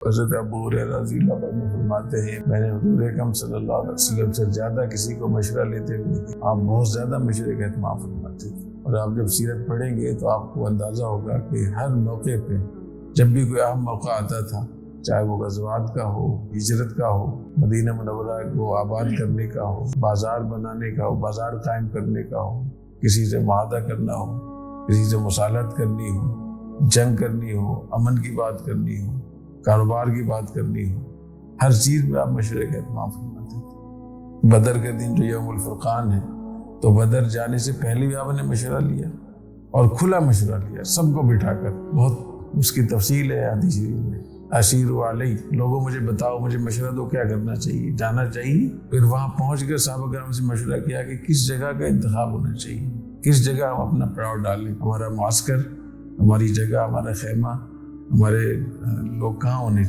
حضرت ابو ہریرہ رضی اللہ عنہ فرماتے ہیں میں نے حضور اکرم صلی اللہ علیہ وسلم سے زیادہ کسی کو مشورہ لیتے ہوئے دیکھا۔ آپ بہت زیادہ مشورے کا اہتمام فرماتے تھے، اور آپ جب سیرت پڑھیں گے تو آپ کو اندازہ ہوگا کہ ہر موقع پہ جب بھی کوئی اہم موقع آتا تھا، چاہے وہ غزوات کا ہو، ہجرت کا ہو، مدینہ منورہ کو آباد کرنے کا ہو، بازار بنانے کا ہو، بازار قائم کرنے کا ہو، کسی سے معاہدہ کرنا ہو، کسی سے مصالحت کرنی ہو، جنگ کرنی ہو، امن کی بات کرنی ہو، کاروبار کی بات کرنی ہو، ہر چیز میں آپ مشورے کا اہتمام فرماتے تھے۔ بدر کے دن جو یوم الفرقان ہے، تو بدر جانے سے پہلے بھی آپ نے مشورہ لیا، اور کھلا مشورہ لیا سب کو بٹھا کر۔ بہت اس کی تفصیل ہے حدیث شریف میں، اشیروا علی، لوگوں مجھے بتاؤ، مجھے مشورہ دو، کیا کرنا چاہیے، جانا چاہیے۔ پھر وہاں پہنچ کر صحابہ کرام سے مشورہ کیا کہ کس جگہ کا انتخاب ہونا چاہیے، کس جگہ ہم اپنا پڑاؤ ڈالیں، ہمارا معسکر، ہماری جگہ، ہمارا خیمہ، ہمارے لوگ کہاں ہونے چاہیے۔